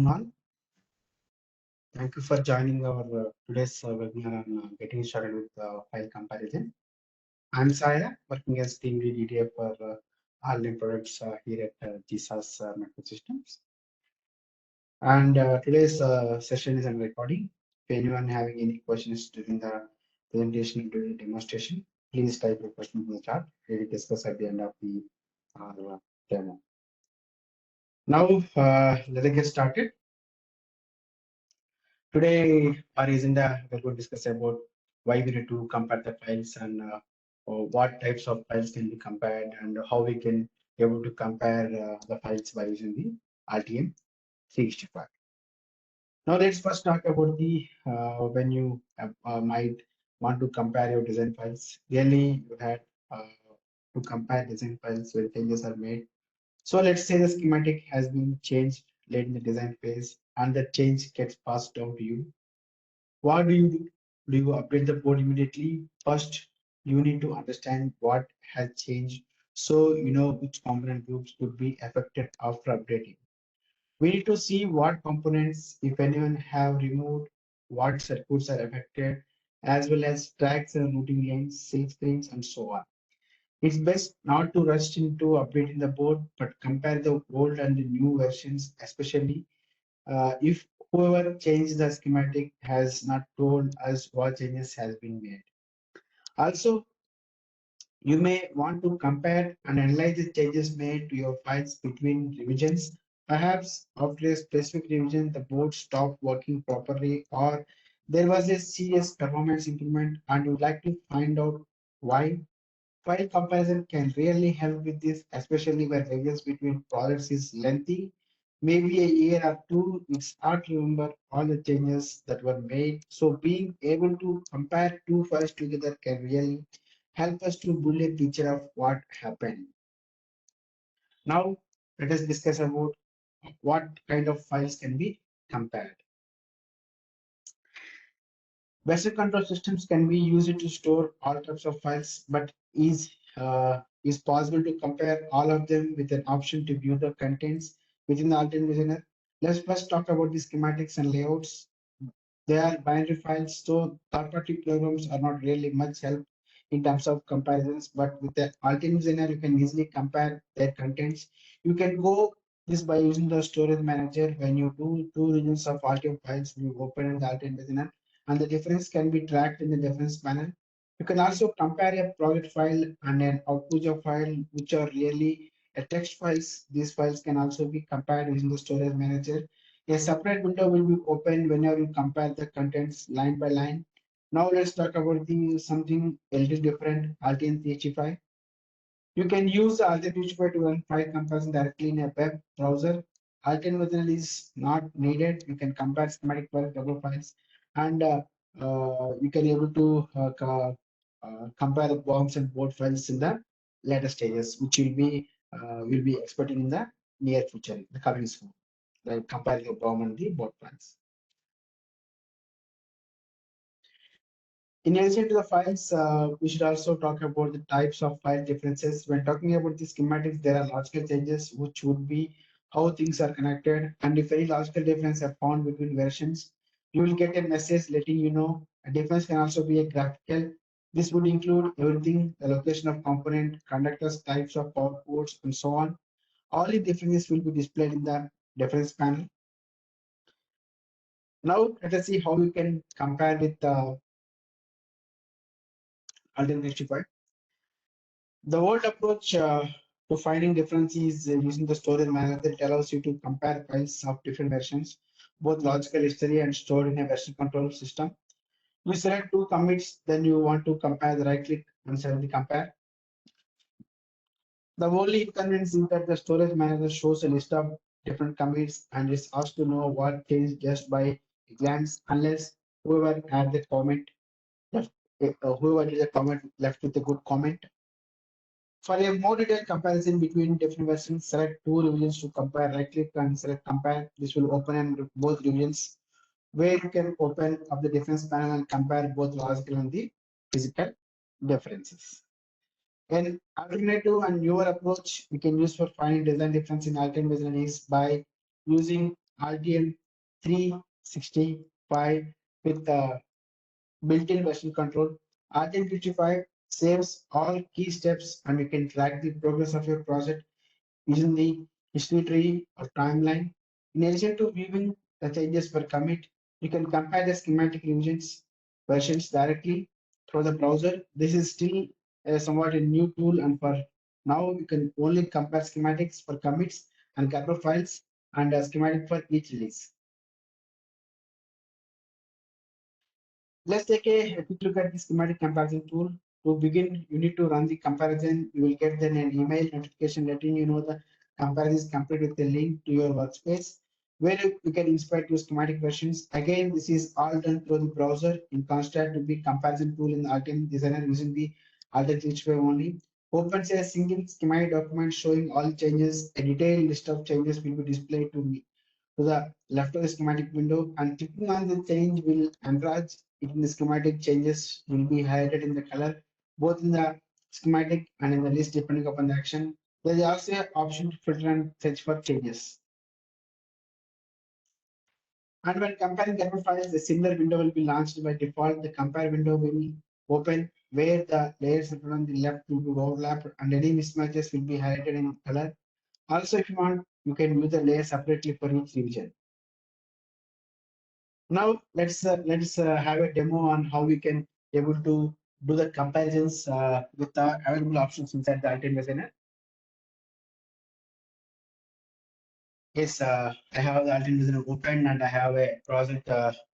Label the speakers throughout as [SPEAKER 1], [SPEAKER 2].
[SPEAKER 1] All. Thank you for joining our today's webinar on getting started with file comparison. I'm Saya, working as team lead EDA for all the products here at GSAS Microsystems. And today's session is on recording. If anyone having any questions during the presentation, during the demonstration, please type your question in the chat. We will discuss at the end of the demo. Now, let us get started. Today, our agenda, we're going to discuss about why we need to compare the files and what types of files can be compared and how we can be able to compare the files by using the RTM 365. Now, let's first talk about the when you might want to compare your design files. Really, you had to compare design files where changes are made. So let's say the schematic has been changed late in the design phase and the change gets passed down to you. What do you do? Do you update the board immediately? First, you need to understand what has changed so you know which component groups could be affected after updating. We need to see what components, if anyone, have removed, what circuits are affected, as well as tracks and routing lanes, sync screens, and so on. It's best not to rush into updating the board, but compare the old and the new versions, especially if whoever changed the schematic has not told us what changes has been made. Also, you may want to compare and analyze the changes made to your files between revisions. Perhaps after a specific revision, the board stopped working properly, or there was a serious performance improvement, and you'd like to find out why. File comparison can really help with this, especially when variance between projects is lengthy, maybe a year or two. It's hard to remember all the changes that were made. So being able to compare two files together can really help us to build a picture of what happened. Now, let us discuss about what kind of files can be compared. Version control systems can be used to store all types of files, but is possible to compare all of them with an option to view the contents within the alternate designer. Let's first talk about the schematics and layouts. They are binary files, so third-party programs are not really much help in terms of comparisons. But with the alternate designer, you can easily compare their contents. You can go this by using the storage manager. When you do two regions of alternate files, you open in the alternate designer, and the difference can be tracked in the difference panel. You can also compare a project file and an output file, which are really a text files. These files can also be compared using the storage manager. A separate window will be open whenever you compare the contents line by line. Now let's talk about the something a little different, RTN 365. You can use the RTN 365 to run file comparison directly in a web browser. RTN version is not needed. You can compare schematic files, double files, and you can able to compare the bombs and board files in the later stages, which will be expecting in the near future, the coming soon, like comparing the bomb and the board files. In addition to the files, we should also talk about the types of file differences. When talking about the schematics, there are logical changes, which would be how things are connected. And if any logical difference are found between versions, you will get a message letting you know. A difference can also be a graphical. This would include everything, the location of component, conductors, types of power ports, and so on. All the differences will be displayed in the difference panel. Now, let us see how we can compare with the alternative. The old approach to finding differences using the storage manager that allows you to compare files of different versions, both logical history and stored in a version control system. You select two commits, then you want to compare the right click and select the compare. The only inconvenience is that the storage manager shows a list of different commits and is asked to know what changed just by a glance, unless whoever had the comment left, whoever did the comment left with a good comment. For a more detailed comparison between different versions, select two revisions to compare. Right click and select compare. This will open and both revisions where you can open up the difference panel and compare both logical and the physical differences. An alternative and newer approach we can use for finding design difference in alternate design is by using RTM 365 with built-in version control. RTM 55 saves all key steps and you can track the progress of your project using the history tree or timeline. In addition to viewing the changes per commit, you can compare the schematic versions directly through the browser. This is still somewhat a new tool, and for now, you can only compare schematics for commits and Gabber files and a schematic for each release. Let's take a quick look at the schematic comparison tool. To begin, you need to run the comparison. You will get then an email notification letting you know the comparison is complete with a link to your workspace where you can inspect your schematic versions. Again, this is all done through the browser in contrast to the comparison tool in the Ultimate Designer using the Ultimate 365 only. Opens a single schematic document showing all changes. A detailed list of changes will be displayed to the left of the schematic window, and clicking on the change will enlarge it in the schematic. Changes will be highlighted in the color both in the schematic and in the list depending upon the action. There is also an option to filter and search for changes. And when comparing Gerber files, a similar window will be launched by default. The compare window will open where the layers on the left will be overlapped and any mismatches will be highlighted in color. Also, if you want, you can view the layer separately for each revision. Now let's have a demo on how we can able to do the comparisons with the available options inside the Ultimate Designer. Yes, I have the Ultimate Designer open and I have a project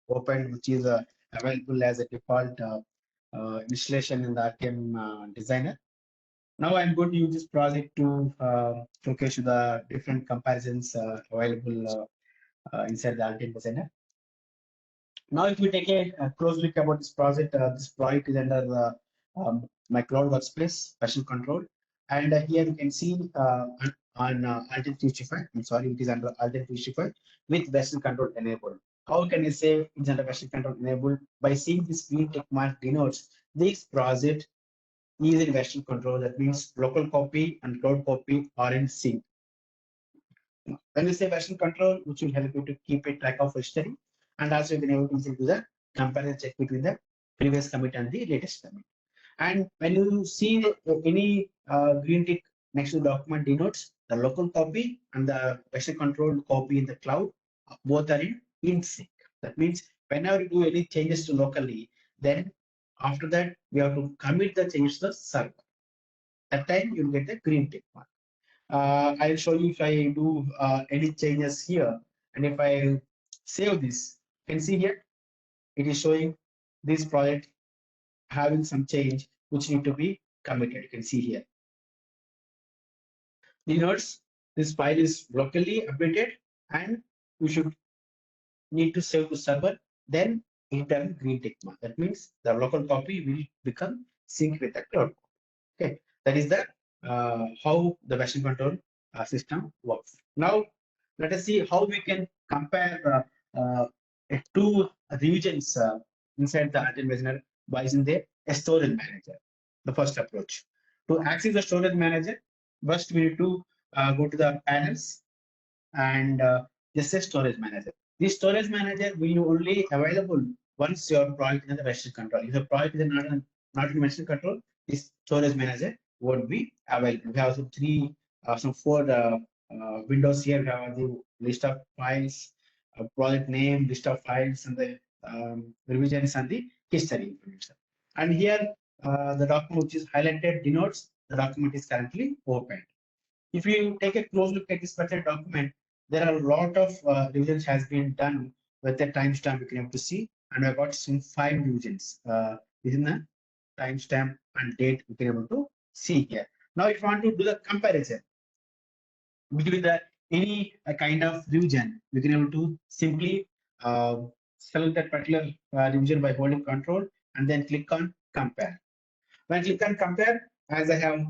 [SPEAKER 1] open which is available as a default installation in the RTM Designer. Now I'm going to use this project to showcase you the different comparisons available inside the Ultimate Designer. Now, if we take a close look about this project is under my cloud workspace, version control. And here you can see on Alternate 365, I'm sorry, it is under Alternate 365 with version control enabled. How can you say it's under version control enabled? By seeing this green tick mark denotes this project is in version control. That means local copy and cloud copy are in sync. When we say version control, which will help you to keep a track of history, and also you can able to do the comparison check between the previous commit and the latest commit. And when you see any green tick next to the document denotes the local copy and the version control copy in the cloud, both are in sync. That means whenever you do any changes to locally, then after that we have to commit the changes to the server. That time you'll get the green tick mark. I'll show you if I do any changes here, and if I save this, you can see here it is showing this project having some change which need to be committed. You can see here. Notes this file is locally updated, and you should need to save to server. Then enter green tick mark. That means the local copy will become sync with the cloud. Okay, that is the how the version control system works. Now, let us see how we can compare two regions inside the Alternate Designer by using the storage manager. The first approach to access the storage manager, first we need to go to the panels and just say storage manager. This storage manager will only available once your project is in the version control. If the project is not in version control, this storage manager won't be available. We have some four windows here. We have the list of files, project name, list of files, and the revisions and the history information. And here the document which is highlighted denotes the document is currently open. If you take a close look at this particular document, there are a lot of revisions has been done with the timestamp you can able to see, and I've got some 5 revisions within the timestamp and date you can able to see here. Now, if you want to do the comparison between the any kind of revision, we can able to simply select that particular revision by holding control and then click on compare. When I click on compare, as I have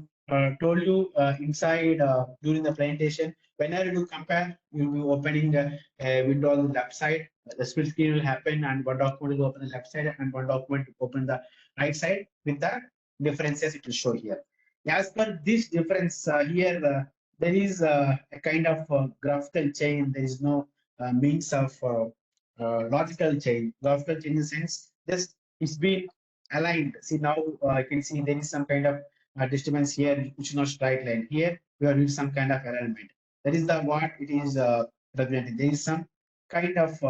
[SPEAKER 1] told you inside during the presentation, whenever you compare, you'll be opening a window on the left side. The split screen will happen, and one document will open the left side, and one document will open the right side. With the differences, it will show here. As per this difference here, there is a kind of graphical chain. There is no means of logical change. Logical change in the sense this it's been aligned. See now I can see there is some kind of disturbance here, which is not straight line. Here we are doing some kind of alignment. That is the what it is representing. There is some kind of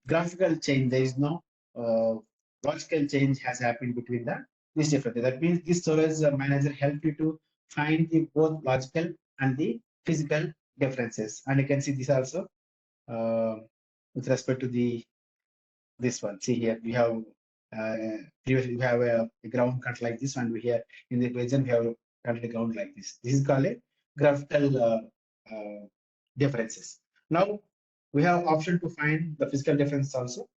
[SPEAKER 1] graphical change. There is no uh, logical change has happened between this difference. That means this storage manager help you to find the both logical and the physical differences. And you can see this also uh, with respect to this one. See here we have previously we have a ground cut like this, and we here in the present we have cut the ground like this. This is called a graphical differences. Now we have option to find the physical difference also.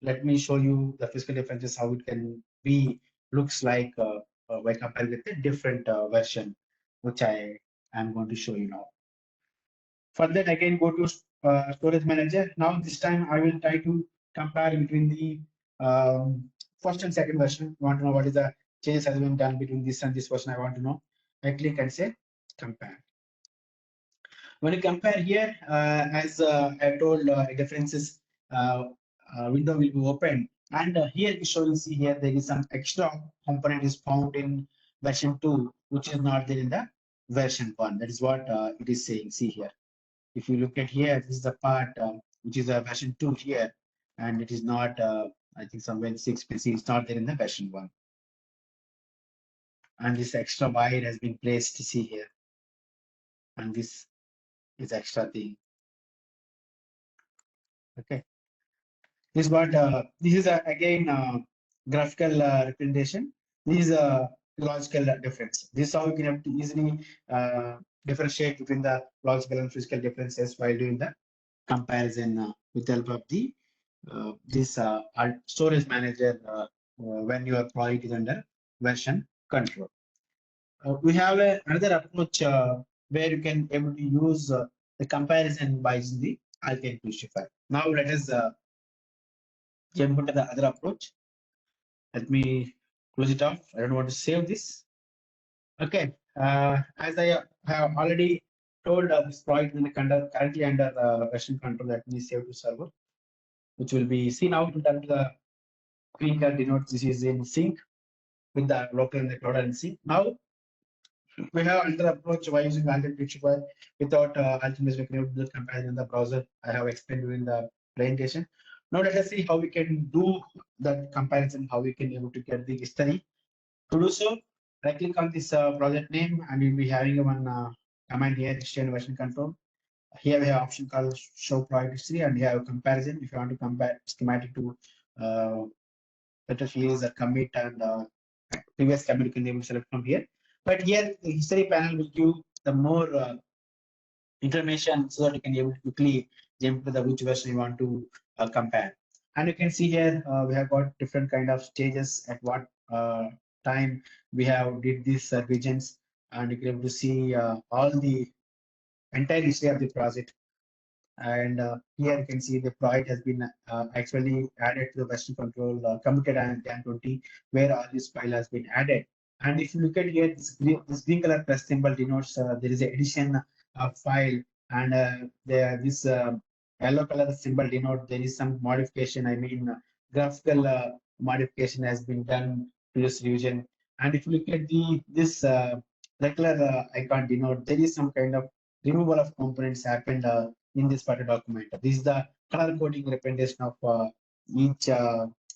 [SPEAKER 1] Let me show you the physical differences, how it can be looks like by comparing with a different version, which I am going to show you now. For that, again, go to storage manager. Now, this time I will try to compare between the first and second version. I want to know what is the changes has been done between this and this version. I want to know. I click and say compare. When you compare here, as I told, differences window will be open, and here you shall see here there is some extra component is found in version 2, which is not there in the version 1. That is what it is saying. See here. If you look at here, this is the part which is a version 2 here, and it is not, I think somewhere 6 PC, it's not there in the version 1. And this extra wire has been placed, see here. And this is extra thing. Okay. This is what, this is again graphical representation. This is a logical difference. This is how you can have to easily differentiate between the logical and physical differences while doing the comparison with the help of the this storage manager when your project is under version control. We have another approach where you can able to use the comparison by using the alternative file. Now let us jump into the other approach. Let me close it off. I don't want to save this. Okay, as I have already told, this project is currently under version control. Let me save to server, which will be see now to turn to the green color denotes this is in sync with the local and the cloud and sync. Now we have another approach by using alternative file without alternative we can able to do comparison in the browser. I have explained during the presentation. Now let us see how we can do that comparison, how we can able to get the history. To do so, right click on this project name, and you'll be having one command here, extend version control. Here we have option called show project history, and you have comparison. If you want to compare schematic to latest release or commit and previous commit, you can able to select from here. But here the history panel will give the more information so that you can able to quickly jump to the which version you want to compare. And you can see here we have got different kind of stages at what time we have did these regions, and you can able to see all the entire history of the project. And here you can see the project has been actually added to the version control committed on Jan 20, where all this file has been added. And if you look at here, this green color plus symbol denotes there is an addition file, and this yellow color symbol denote there is some modification. I mean, graphical modification has been done to this region. And if you look at this regular icon denote, there is some kind of removal of components happened in this particular document. This is the color coding representation of each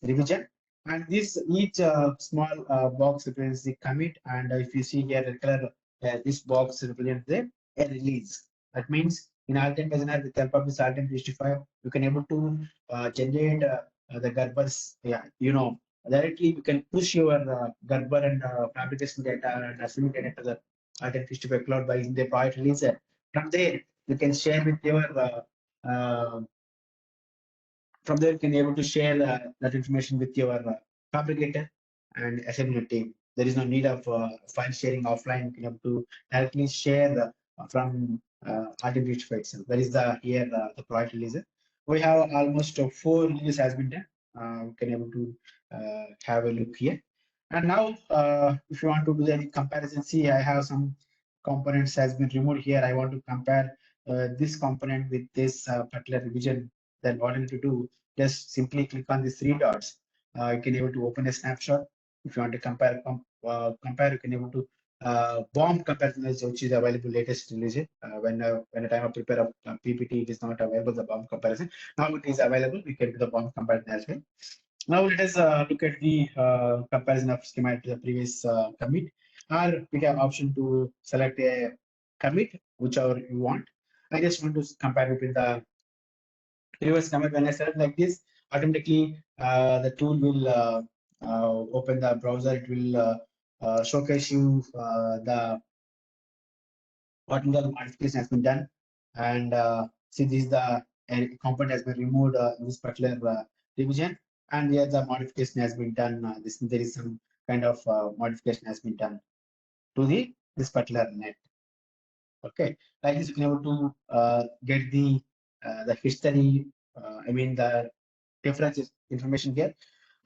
[SPEAKER 1] revision, and this each small box represents the commit. And if you see here, the color this box represents the release. That means in alternate designer with the help of this alternate 55, you can able to generate the Gerbers. Yeah, you know, directly you can push your Gerber and fabrication data and assembly data to the alternate 55 cloud by using the project releaser. From there, you can share with your from there you can be able to share that information with your fabricator and assembly team. There is no need of file sharing offline. You can able to directly share from artificial itself. That is the here the project release. We have almost 4 releases has been done. We can able to have a look here. And now, if you want to do any comparison, see I have some components has been removed here. I want to compare this component with this particular revision, then what I need to do, just simply click on these three dots. You can able to open a snapshot. If you want to compare, you can able to bomb comparison, which is available latest release. When the time of prepare of PPT, it is not available, the bomb comparison. Now it is available. We can do the bomb comparison as well. Now let us look at the comparison of schematic to the previous commit. Or we have option to select a commit, whichever you want. I just want to compare between the previous commit. When I select like this, automatically the tool will open the browser. It will showcase you the what the modification has been done, and see this is the component has been removed in this particular revision, and here the modification has been done. This there is some kind of modification has been done to the this particular net. Okay, like this you can able to get the history. I mean the difference information here,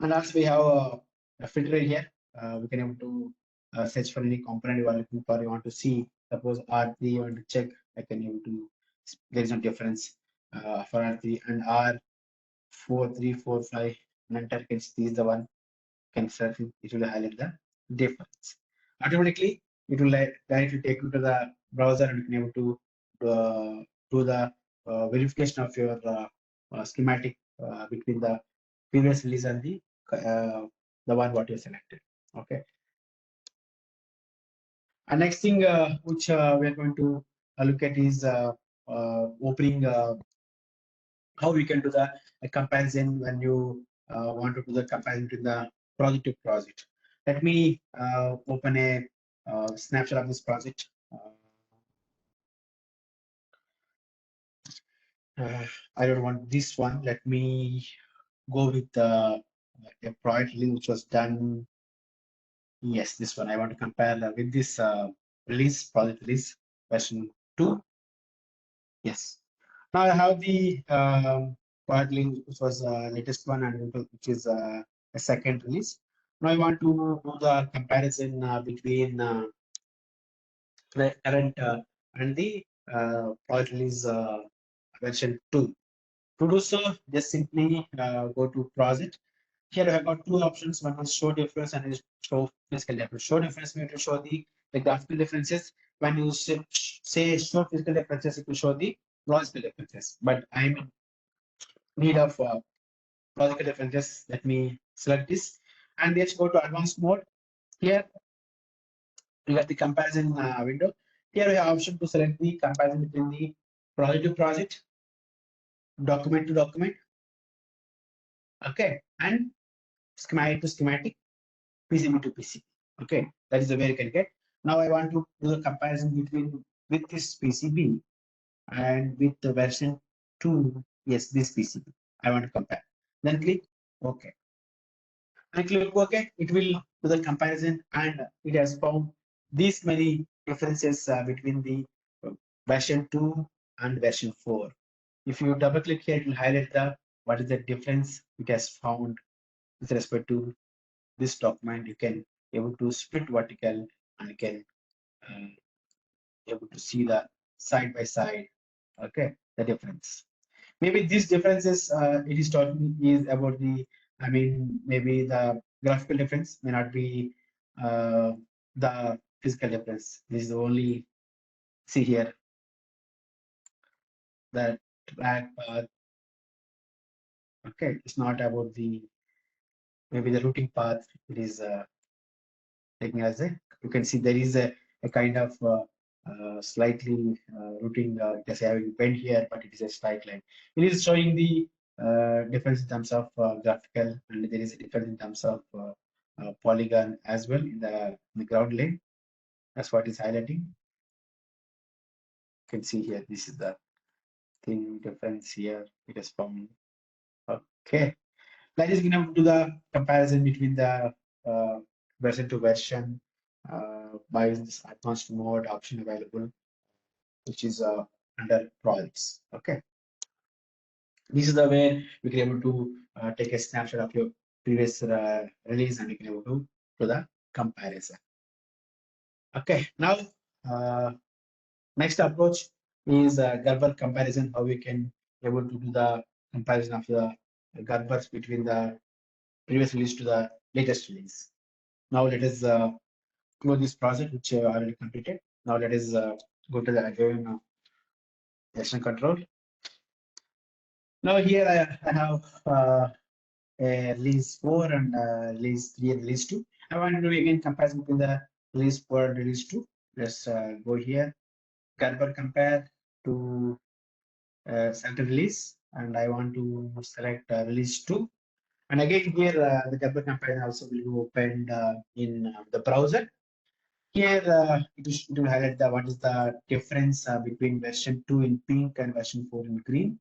[SPEAKER 1] and also we have a filter here. We can able to search for any component you are looking for. You want to see, suppose R3 you want to check. I can able to. There is no difference for R3 and R4, 3, 4, 5. And enter can see is the one can search it. It will highlight the difference. Automatically, it will directly take you to the browser and you can able to do the verification of your schematic between the previous release and the one what you selected. Okay. And next thing which we are going to look at is opening how we can do the comparison when you want to do the comparison between the project to project. Let me open a snapshot of this project. I don't want this one. Let me go with a project link which was done. Yes, this one. I want to compare with this release, project release version 2. Yes. Now I have the project link which was latest one and which is a second release. Now I want to do the comparison between the current and the project release version 2. To do so, just simply go to project. Here I have got two options. One is show difference and is show physical difference. Show difference means to show the graphical differences. When you say show physical differences, it will show the logical differences. But I'm in need of logical differences. Let me select this and let's go to advanced mode. Here we got the comparison window. Here we have option to select the comparison between the project to project, document to document, okay, and schematic to schematic, PCB to PCB. Okay, that is the way you can get. Now I want to do a comparison between with this PCB and with the version 2. Yes, this PCB. I want to compare. Then click OK. I click OK. It will do the comparison and it has found these many differences between the version 2 and version 4. If you double click here, it will highlight the what is the difference it has found with respect to this document. You can able to split vertical and you can able to see the side by side, okay, the difference. Maybe these differences it is talking is about the, I mean, maybe the graphical difference may not be the physical difference. This is the only, see here, the track path, okay, it's not about the, maybe the routing path. It is taking as a, you can see there is a kind of slightly routing, just having bend here, but it is a straight line. It is showing the difference in terms of graphical, and there is a difference in terms of polygon as well in the ground lane. That's what is highlighting. You can see here, this is the thing difference here. It is found. Okay. That is going to do the comparison between the version to version by this advanced mode option available, which is under projects. Okay, this is the way we can able to take a snapshot of your previous release and we can able to do the comparison. Okay, now next approach is Gerber comparison, how we can able to do the comparison of the Gerbers between the previous release to the latest release. Now let us close this project which I already completed. Now let us go to the again version control. Now here I have release 4 and release 3 and release 2. I want to do again comparison between the release 4 and release 2. Let's go here, Gerber compare to center release, and I want to select release 2. And again here the Gerber comparison also will be opened in the browser. Here it will highlight what is the difference between version 2 in pink and version 4 in green.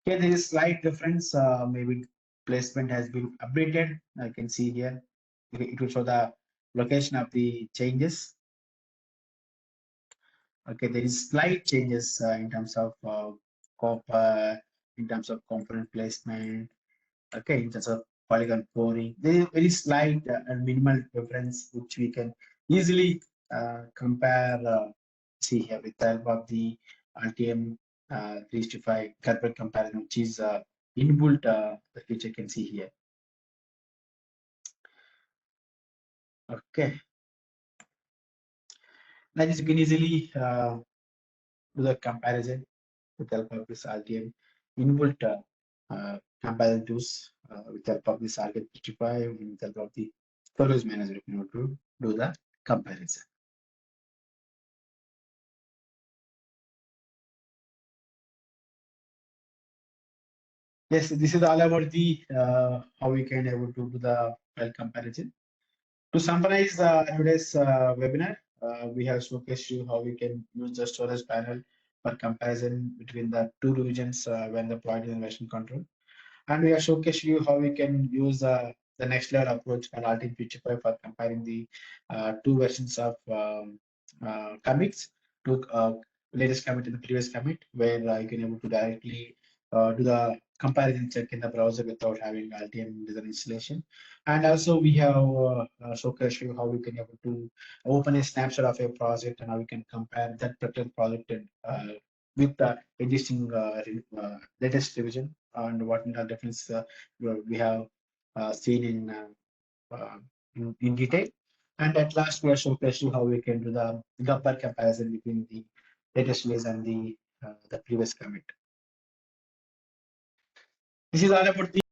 [SPEAKER 1] Here there is slight difference, maybe placement has been updated. I can see here, it will show the location of the changes. Okay, there is slight changes in terms of copper, in terms of component placement, okay, in terms of polygon pouring. There is very slight and minimal difference which we can easily compare, see here with the help of the RTM 365 Gerber comparison, which is inbuilt, the feature you can see here. Okay, now you can easily do the comparison with the help of this RTM inbuilt comparison tools with the help of this RTM 365 and with the help of the storage manager in order to do the comparison. Yes, this is all about the how we can able to do the file comparison. To summarize today's webinar, we have showcased you how we can use the storage panel for comparison between the two regions when the project is in version control. And we have showcased you how we can use the next level approach called Alt Feature for comparing the two versions of commits to latest commit and the previous commit, where you can able to directly do the comparison check in the browser without having LTM design installation. And also we have showcased you how we can able to open a snapshot of a project and how we can compare that particular project with the existing latest revision and what the difference we have seen in detail. And at last, we are showcasing how we can do the Gapper comparison between the latest release and the previous commit. This is all about the